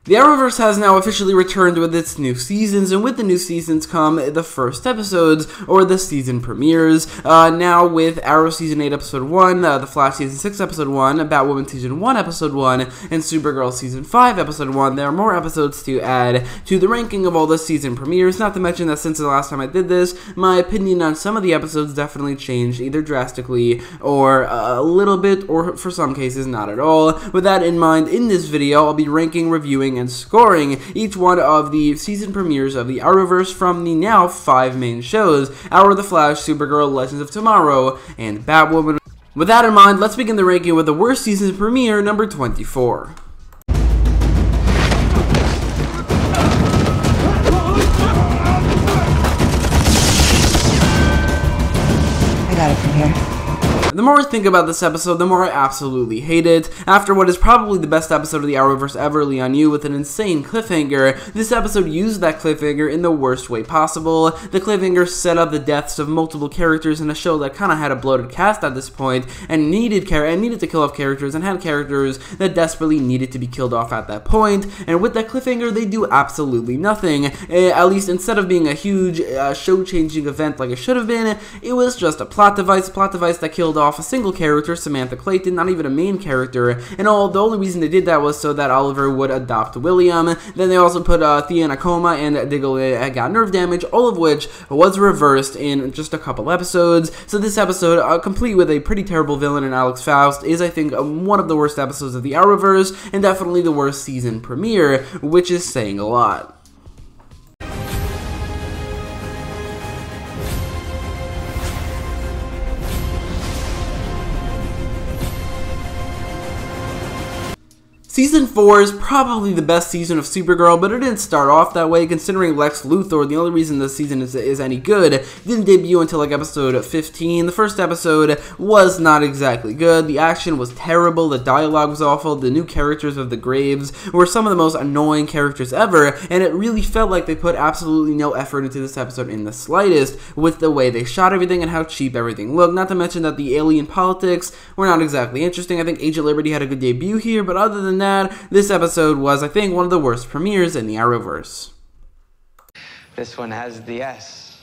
The Arrowverse has now officially returned with its new seasons, and with the new seasons come the first episodes, or the season premieres. Now with Arrow Season 8 Episode 1, The Flash Season 6 Episode 1, Batwoman Season 1 Episode 1, and Supergirl Season 5 Episode 1, there are more episodes to add to the ranking of all the season premieres, not to mention that since the last time I did this, my opinion on some of the episodes definitely changed, either drastically, or a little bit, or for some cases, not at all. With that in mind, in this video, I'll be ranking, reviewing, and scoring each one of the season premieres of the Arrowverse from the now 5 main shows: Arrow, The Flash, Supergirl, Legends of Tomorrow, and Batwoman. With that in mind, let's begin the ranking with the worst season premiere, number 24. I got it from here. The more I think about this episode, the more I absolutely hate it. After what is probably the best episode of the Arrowverse ever, Leon Yu, with an insane cliffhanger, this episode used that cliffhanger in the worst way possible. The cliffhanger set up the deaths of multiple characters in a show that kind of had a bloated cast at this point, and needed to kill off characters, and had characters that desperately needed to be killed off at that point. And with that cliffhanger, they do absolutely nothing. At least instead of being a huge show-changing event like it should have been, it was just a plot device that killed off a single character, Samantha Clayton, not even a main character, and the only reason they did that was so that Oliver would adopt William. Then they also put Thea in a coma, and Diggle got nerve damage, all of which was reversed in just a couple episodes. So this episode, complete with a pretty terrible villain in Alex Faust, is, I think, one of the worst episodes of the Arrowverse, and definitely the worst season premiere, which is saying a lot. Season 4 is probably the best season of Supergirl, but it didn't start off that way, considering Lex Luthor, the only reason this season is any good, didn't debut until like episode 15. The first episode was not exactly good, the action was terrible, the dialogue was awful, the new characters of the Graves were some of the most annoying characters ever, and it really felt like they put absolutely no effort into this episode in the slightest, with the way they shot everything and how cheap everything looked, not to mention that the alien politics were not exactly interesting. I think Agent Liberty had a good debut here, but other than that, this episode was, I think, one of the worst premieres in the Arrowverse. This one has the S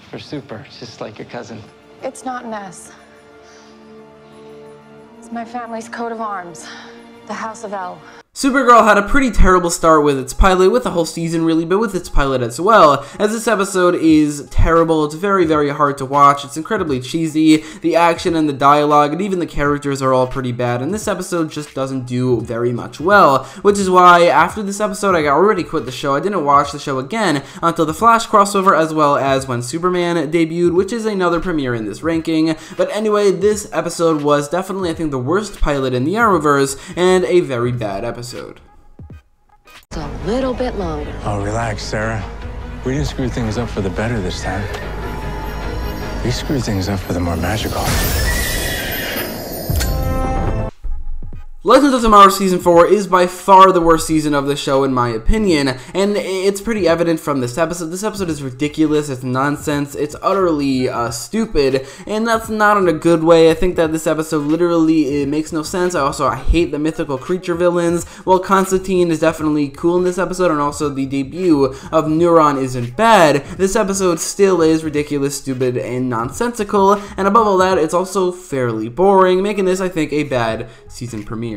for super, just like your cousin. It's not an S. It's my family's coat of arms, the House of L. Supergirl had a pretty terrible start with its pilot, with the whole season really, but with its pilot as well, as this episode is terrible. It's very, very hard to watch, it's incredibly cheesy, the action and the dialogue and even the characters are all pretty bad, and this episode just doesn't do very much well, which is why after this episode I already quit the show. I didn't watch the show again until the Flash crossover, as well as when Superman debuted, which is another premiere in this ranking. But anyway, this episode was definitely, I think, the worst pilot in the Arrowverse, and a very bad episode. It's a little bit longer. Oh, relax, Sarah. We didn't screw things up for the better this time. We screwed things up for the more magical. Legends of Tomorrow Season 4 is by far the worst season of the show in my opinion, and it's pretty evident from this episode. This episode is ridiculous, it's nonsense, it's utterly stupid, and that's not in a good way. I think that this episode literally, it makes no sense. I hate the mythical creature villains. While Constantine is definitely cool in this episode, and also the debut of NORA isn't bad, this episode still is ridiculous, stupid, and nonsensical, and above all that, it's also fairly boring, making this, I think, a bad season premiere.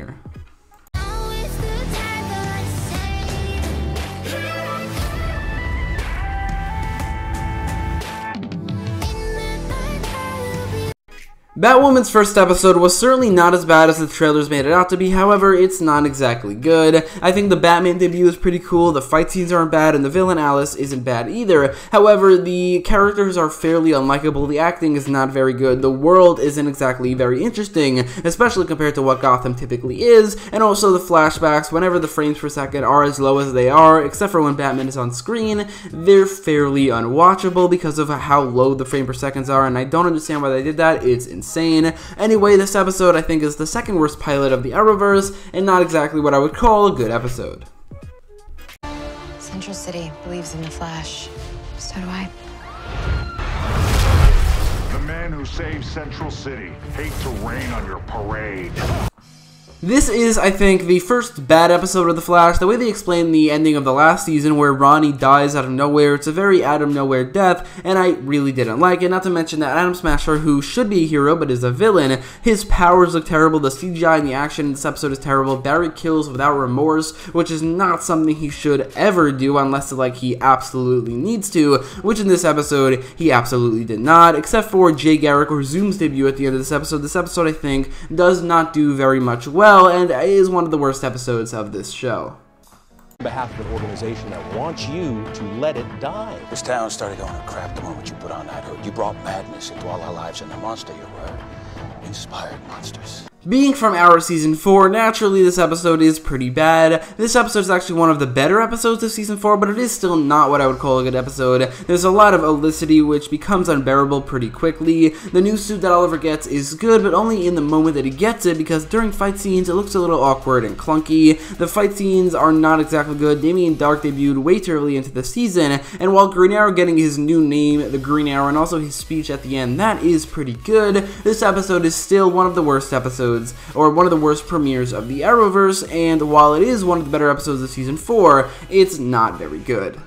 Batwoman's first episode was certainly not as bad as the trailers made it out to be. However, it's not exactly good. I think the Batman debut is pretty cool, the fight scenes aren't bad, and the villain Alice isn't bad either. However, the characters are fairly unlikable, the acting is not very good, the world isn't exactly very interesting, especially compared to what Gotham typically is, and also the flashbacks, whenever the frames per second are as low as they are, except for when Batman is on screen, they're fairly unwatchable because of how low the frame per seconds are, and I don't understand why they did that. It's insane. Anyway, this episode I think is the second worst pilot of the Arrowverse, and not exactly what I would call a good episode. Central City believes in the Flash. So do I. The man who saved Central City. Hate to rain on your parade. This is, I think, the first bad episode of The Flash. The way they explain the ending of the last season where Ronnie dies out of nowhere, it's a very out of nowhere death, and I really didn't like it. Not to mention that Atom Smasher, who should be a hero but is a villain, his powers look terrible, the CGI and the action in this episode is terrible. Barry kills without remorse, which is not something he should ever do unless like he absolutely needs to, which in this episode he absolutely did not, except for Jay Garrick or Zoom's debut at the end of this episode. This episode, I think, does not do very much well, and is one of the worst episodes of this show. On behalf of an organization that wants you to let it die. This town started going to crap the moment you put on that hood. You brought madness into all our lives, and the monster you were inspired monsters. Being from Arrow Season 4, naturally this episode is pretty bad. This episode is actually one of the better episodes of Season 4, but it is still not what I would call a good episode. There's a lot of olicity, which becomes unbearable pretty quickly. The new suit that Oliver gets is good, but only in the moment that he gets it, because during fight scenes it looks a little awkward and clunky. The fight scenes are not exactly good. Damien Darhk debuted way too early into the season, and while Green Arrow getting his new name, the Green Arrow, and also his speech at the end, that is pretty good, this episode is still one of the worst episodes, or one of the worst premieres of the Arrowverse, and while it is one of the better episodes of Season 4, it's not very good.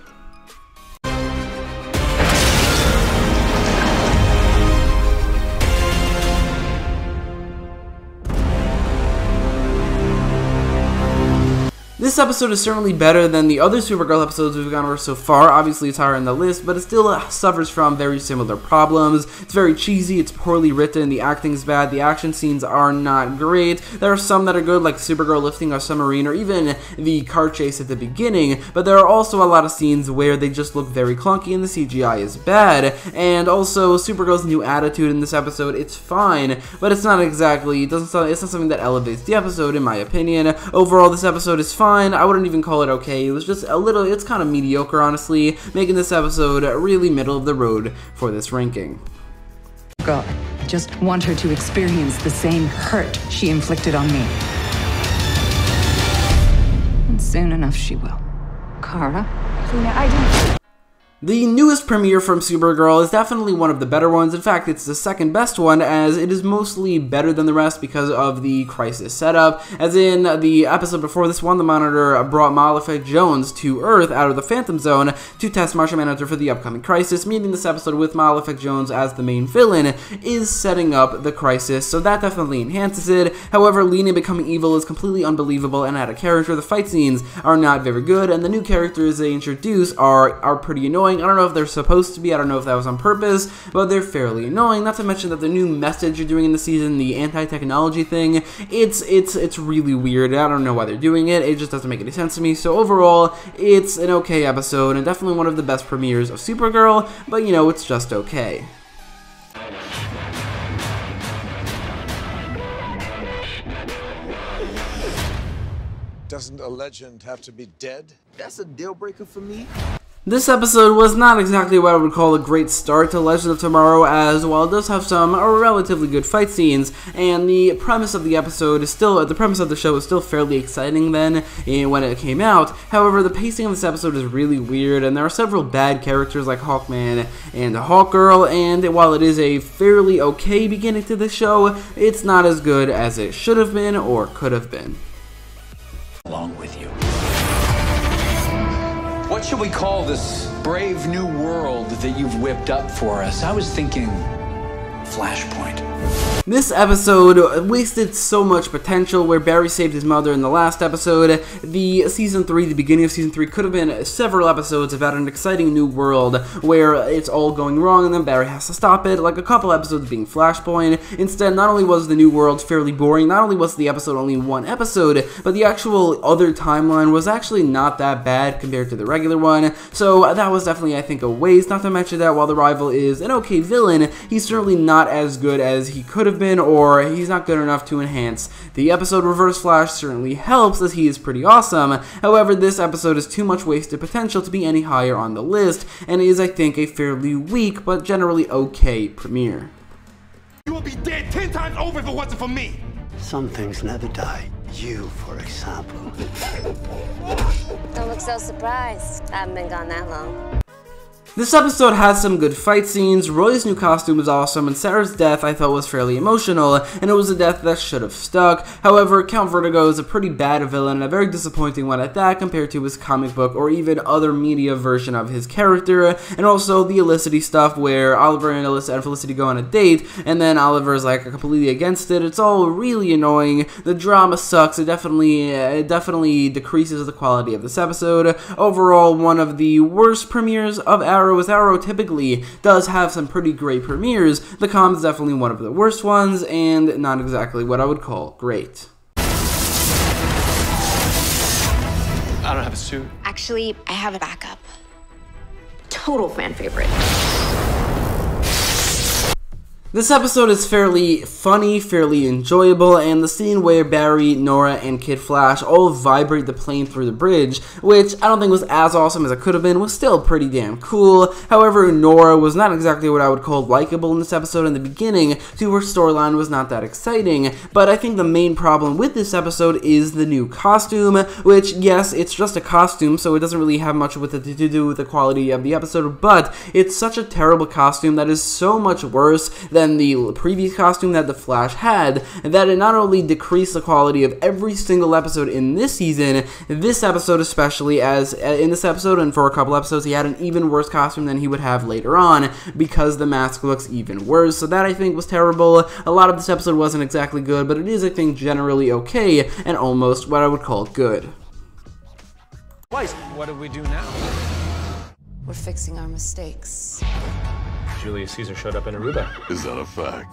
This episode is certainly better than the other Supergirl episodes we've gone over so far. Obviously, it's higher on the list, but it still suffers from very similar problems. It's very cheesy, it's poorly written, the acting is bad, the action scenes are not great. There are some that are good, like Supergirl lifting a submarine, or even the car chase at the beginning, but there are also a lot of scenes where they just look very clunky and the CGI is bad. And also, Supergirl's new attitude in this episode, it's fine, but it's not exactly, it's not something that elevates the episode, in my opinion. Overall, this episode is fine. I wouldn't even call it okay. It was just a little, it's kind of mediocre, honestly, making this episode really middle of the road for this ranking. God, I just want her to experience the same hurt she inflicted on me. And soon enough she will. Kara? Lena, I didn't... The newest premiere from Supergirl is definitely one of the better ones. In fact, it's the second best one, as it is mostly better than the rest because of the crisis setup. As in, the episode before this one, the Monitor brought Malefic Jones to Earth out of the Phantom Zone to test Martian Manhunter for the upcoming crisis, meaning this episode with Malefic Jones as the main villain is setting up the crisis, so that definitely enhances it. However, Lena becoming evil is completely unbelievable and out of character. The fight scenes are not very good, and the new characters they introduce are pretty annoying. I don't know if they're supposed to be, I don't know if that was on purpose, but they're fairly annoying. Not to mention that the new message you're doing in the season, the anti-technology thing, it's really weird. I don't know why they're doing it. It just doesn't make any sense to me. So overall, it's an okay episode, and definitely one of the best premieres of Supergirl, but you know, it's just okay. Doesn't a legend have to be dead? That's a deal breaker for me. This episode was not exactly what I would call a great start to Legend of Tomorrow, as while it does have some relatively good fight scenes, and the premise of the episode is still, the premise of the show is still fairly exciting then when it came out. However, the pacing of this episode is really weird, and there are several bad characters like Hawkman and Hawkgirl, and while it is a fairly okay beginning to the show, it's not as good as it should have been or could have been. Along with you. What should we call this brave new world that you've whipped up for us? I was thinking Flashpoint. This episode wasted so much potential. Where Barry saved his mother in the last episode, the beginning of Season 3 could have been several episodes about an exciting new world where it's all going wrong and then Barry has to stop it, like a couple episodes being Flashpoint. Instead, not only was the new world fairly boring, not only was the episode only one episode, but the actual other timeline was actually not that bad compared to the regular one, so that was definitely, I think, a waste. Not to mention that while the rival is an okay villain, he's certainly not as good as he could have been, or he's not good enough to enhance the episode. Reverse Flash certainly helps, as he is pretty awesome. However, this episode is too much wasted potential to be any higher on the list, and is, I think, a fairly weak but generally okay premiere. You would be dead 10 times over if it wasn't for me. Some things never die. You, for example. Don't look so surprised. I haven't been gone that long. This episode has some good fight scenes, Roy's new costume is awesome, and Sarah's death I thought was fairly emotional, and it was a death that should have stuck. However, Count Vertigo is a pretty bad villain, and a very disappointing one at that compared to his comic book or even other media version of his character, and also the Elicity stuff where Oliver and Felicity go on a date, and then Oliver is like completely against it. It's all really annoying, the drama sucks, it definitely decreases the quality of this episode. Overall, one of the worst premieres of Arrow, as Arrow typically does have some pretty great premieres. The Con is definitely one of the worst ones, and not exactly what I would call great. I don't have a suit. Actually, I have a backup. Total fan favorite. This episode is fairly funny, fairly enjoyable, and the scene where Barry, Nora, and Kid Flash all vibrate the plane through the bridge, which I don't think was as awesome as it could have been, was still pretty damn cool. However, Nora was not exactly what I would call likable in this episode in the beginning, so her storyline was not that exciting, but I think the main problem with this episode is the new costume, which, yes, it's just a costume, so it doesn't really have much with it to do with the quality of the episode, but it's such a terrible costume that is so much worse than the previous costume that the Flash had, that it not only decreased the quality of every single episode in this season, this episode especially, as in this episode and for a couple episodes he had an even worse costume than he would have later on, because the mask looks even worse. So that I think was terrible. A lot of this episode wasn't exactly good, but it is, I think, generally okay, and almost what I would call good. What do we do now? We're fixing our mistakes. Julius Caesar showed up in Aruba. Is that a fact?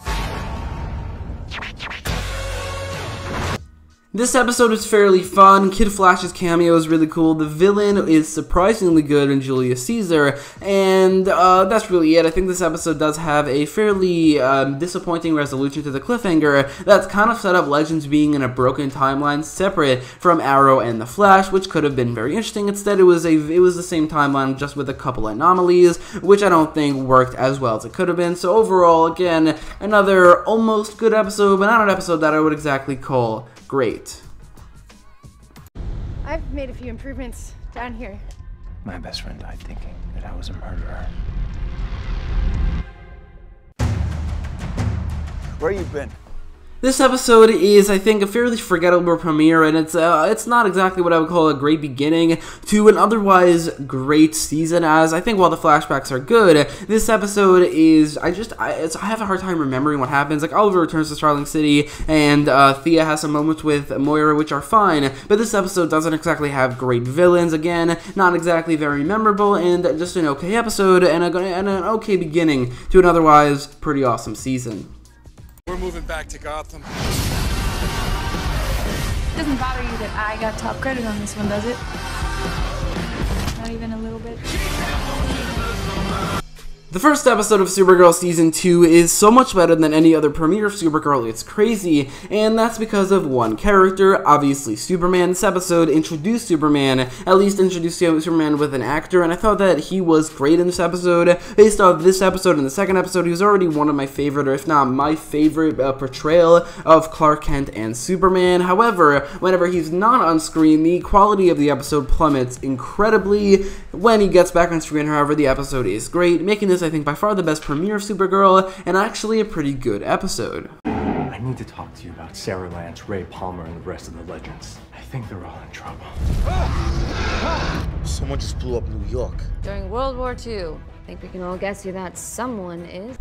This episode is fairly fun. Kid Flash's cameo is really cool. The villain is surprisingly good in Julius Caesar, and that's really it. I think this episode does have a fairly disappointing resolution to the cliffhanger that's kind of set up Legends being in a broken timeline separate from Arrow and the Flash, which could have been very interesting. Instead, it was the same timeline just with a couple anomalies, which I don't think worked as well as it could have been. So overall, again, another almost good episode, but not an episode that I would exactly call great. I've made a few improvements down here. My best friend died thinking that I was a murderer. Where you been? This episode is, I think, a fairly forgettable premiere, and it's not exactly what I would call a great beginning to an otherwise great season, as I think while the flashbacks are good, this episode is, I have a hard time remembering what happens. Like, Oliver returns to Starling City, and Thea has some moments with Moira, which are fine, but this episode doesn't exactly have great villains. Again, not exactly very memorable, and just an okay episode, and an okay beginning to an otherwise pretty awesome season. We're moving back to Gotham. Doesn't bother you that I got top credit on this one, does it? Not even a little bit. The first episode of Supergirl Season 2 is so much better than any other premiere of Supergirl, it's crazy, and that's because of one character, obviously Superman. This episode introduced Superman, at least introduced Superman with an actor, and I thought that he was great in this episode. Based off this episode and the second episode, he was already one of my favorite, or if not my favorite, portrayal of Clark Kent and Superman. However, whenever he's not on screen, the quality of the episode plummets incredibly. When he gets back on screen, however, the episode is great, making this, I think, by far the best premiere of Supergirl, and actually a pretty good episode. I need to talk to you about Sarah Lance, Ray Palmer, and the rest of the Legends. I think they're all in trouble. Someone just blew up New York. During World War II. I think we can all guess who that someone is.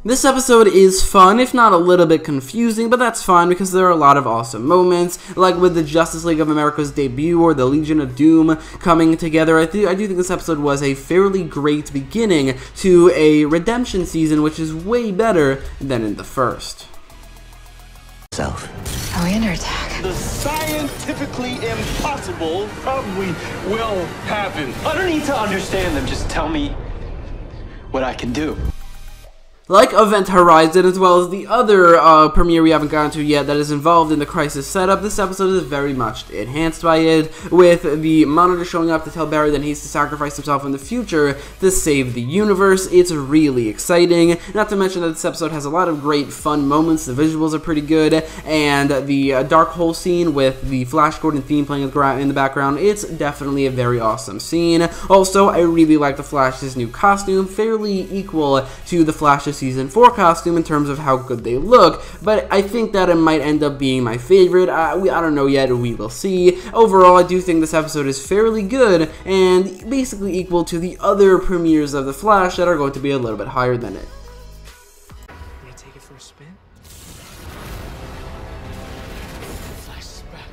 This episode is fun, if not a little bit confusing, but that's fine because there are a lot of awesome moments, like with the Justice League of America's debut or the Legion of Doom coming together. I do think this episode was a fairly great beginning to a redemption season, which is way better than in the first. Are we under attack? The scientifically impossible probably will happen. I don't need to understand them, just tell me what I can do. Like Event Horizon, as well as the other premiere we haven't gotten to yet that is involved in the Crisis setup, this episode is very much enhanced by it, with the Monitor showing up to tell Barry that he needs to sacrifice himself in the future to save the universe. It's really exciting, not to mention that this episode has a lot of great fun moments. The visuals are pretty good, and the dark hole scene with the Flash Gordon theme playing in the background, it's definitely a very awesome scene. Also, I really like the Flash's new costume, fairly equal to the Flash's Season 4 costume in terms of how good they look, but I think that it might end up being my favorite. I don't know yet, we will see. Overall, I do think this episode is fairly good, and basically equal to the other premieres of The Flash that are going to be a little bit higher than it. May I take it for a spin? Flash is back.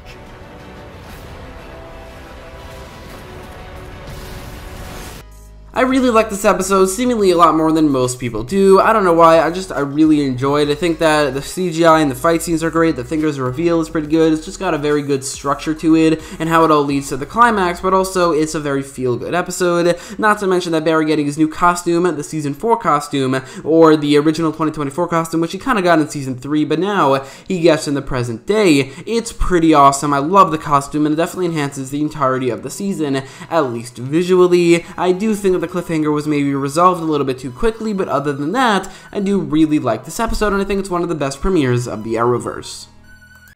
I really like this episode, seemingly a lot more than most people do. I don't know why, I really enjoyed it. I think that the CGI and the fight scenes are great, the Fingers reveal is pretty good, it's just got a very good structure to it, and how it all leads to the climax, but also it's a very feel-good episode. Not to mention that Barry getting his new costume, the Season 4 costume, or the original 2024 costume, which he kind of got in Season 3, but now he gets in the present day. It's pretty awesome, I love the costume, and it definitely enhances the entirety of the season, at least visually. I do think that the cliffhanger was maybe resolved a little bit too quickly, but other than that, I do really like this episode, and I think it's one of the best premieres of the Arrowverse.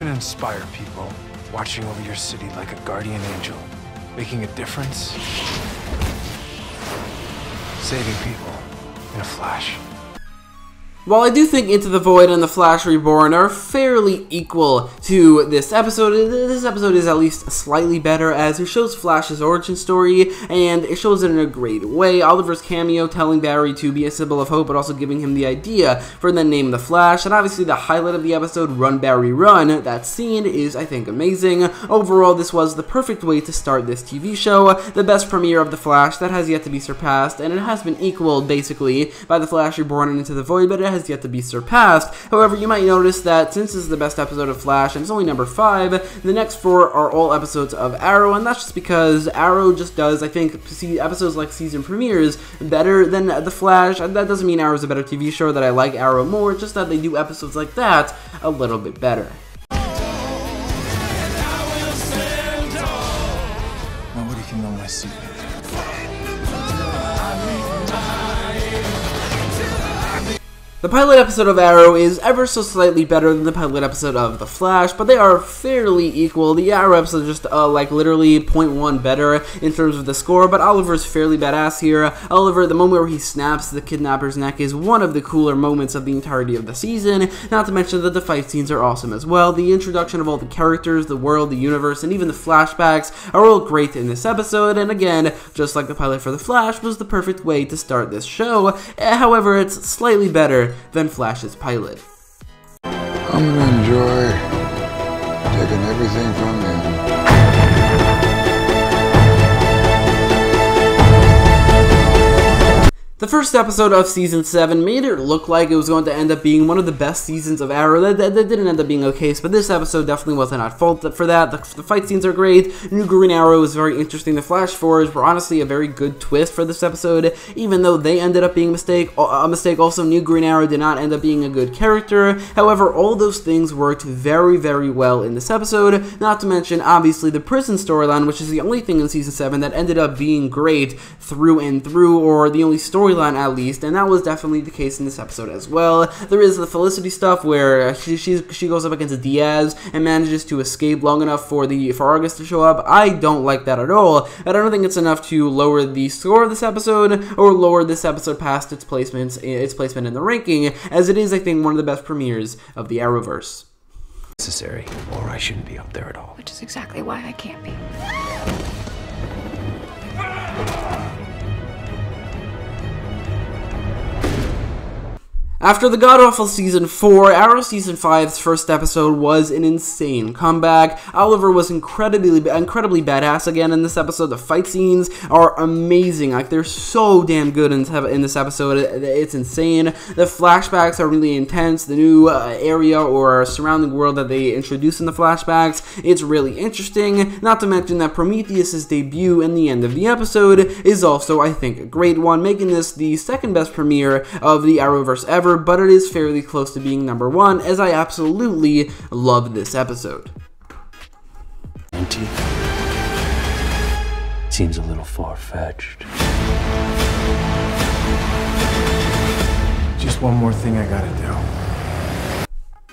You can inspire people, watching over your city like a guardian angel, making a difference, saving people in a flash. While I do think Into the Void and The Flash Reborn are fairly equal to this episode is at least slightly better, as it shows Flash's origin story, and it shows it in a great way. Oliver's cameo telling Barry to be a symbol of hope, but also giving him the idea for the name The Flash, and obviously the highlight of the episode, Run Barry Run, that scene is, I think, amazing. Overall, this was the perfect way to start this TV show, the best premiere of The Flash that has yet to be surpassed, and it has been equaled, basically, by The Flash Reborn and Into the Void, but it has yet to be surpassed. However, you might notice that since this is the best episode of Flash and it's only number 5, the next 4 are all episodes of Arrow, and that's just because Arrow just does, I think, episodes like season premieres better than The Flash. That doesn't mean Arrow's a better TV show, that I like Arrow more, it's just that they do episodes like that a little bit better. Nobody can know my secret. The pilot episode of Arrow is ever so slightly better than the pilot episode of The Flash, but they are fairly equal. The Arrow episode is just like literally 0.1 better in terms of the score, but Oliver's fairly badass here. Oliver, the moment where he snaps the kidnapper's neck, is one of the cooler moments of the entirety of the season, not to mention that the fight scenes are awesome as well. The introduction of all the characters, the world, the universe, and even the flashbacks are all great in this episode, and again, just like the pilot for The Flash, was the perfect way to start this show. However, it's slightly better than Flash's pilot. I'm gonna enjoy taking everything from them. The first episode of Season 7 made it look like it was going to end up being one of the best seasons of Arrow. That didn't end up being the case, but this episode definitely wasn't at fault for that. The fight scenes are great. New Green Arrow is very interesting. The Flash Forge were honestly a very good twist for this episode, even though they ended up being a mistake. Also, New Green Arrow did not end up being a good character. However, all those things worked very, very well in this episode, not to mention, obviously, the prison storyline, which is the only thing in Season 7 that ended up being great through and through, or the only storyline at least, and that was definitely the case in this episode as well. There is the Felicity stuff where she goes up against Diaz and manages to escape long enough for Argus to show up. I don't like that at all. I don't think it's enough to lower the score of this episode or lower this episode past its placement in the ranking, as it is, I think, one of the best premieres of the Arrowverse. Necessary, or I shouldn't be up there at all. Which is exactly why I can't be. After the god-awful Season 4, Arrow Season 5's first episode was an insane comeback. Oliver was incredibly badass again in this episode. The fight scenes are amazing. Like, they're so damn good in this episode. It's insane. The flashbacks are really intense. The new area or surrounding world that they introduce in the flashbacks, it's really interesting. Not to mention that Prometheus's debut in the end of the episode is also, I think, a great one, making this the second best premiere of the Arrowverse ever, but it is fairly close to being number one, as I absolutely love this episode. Seems a little far-fetched. Just one more thing I gotta do.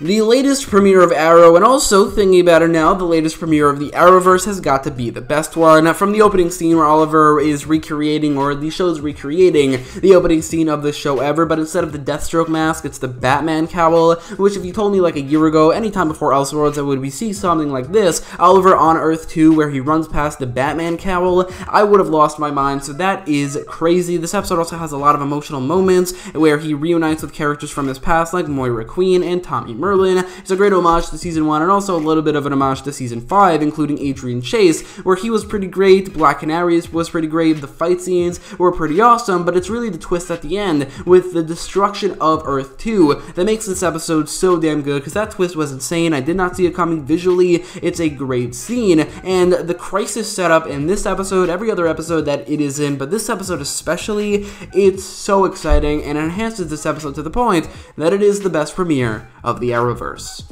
The latest premiere of Arrow, and also, thinking about it now, the latest premiere of the Arrowverse has got to be the best one. From the opening scene where Oliver is recreating, or the show's recreating, the opening scene of the show ever, but instead of the Deathstroke mask, it's the Batman cowl, which if you told me like a year ago, anytime before Elseworlds, I would see something like this, Oliver on Earth 2, where he runs past the Batman cowl, I would have lost my mind, so that is crazy. This episode also has a lot of emotional moments, where he reunites with characters from his past, like Moira Queen and Tommy Merlin. It's a great homage to Season 1 and also a little bit of an homage to Season 5, including Adrian Chase, where he was pretty great, Black Canary was pretty great, the fight scenes were pretty awesome, but it's really the twist at the end with the destruction of Earth 2 that makes this episode so damn good, because that twist was insane. I did not see it coming visually. It's a great scene, and the crisis setup in this episode, every other episode that it is in, but this episode especially, it's so exciting and enhances this episode to the point that it is the best premiere of the Arrowverse.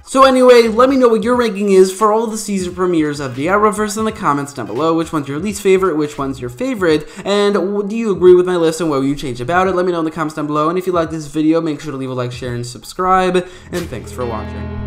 So anyway, let me know what your ranking is for all the season premieres of the Arrowverse in the comments down below. Which one's your least favorite, which one's your favorite, and do you agree with my list and what will you change about it? Let me know in the comments down below, and if you like this video, make sure to leave a like, share, and subscribe, and thanks for watching.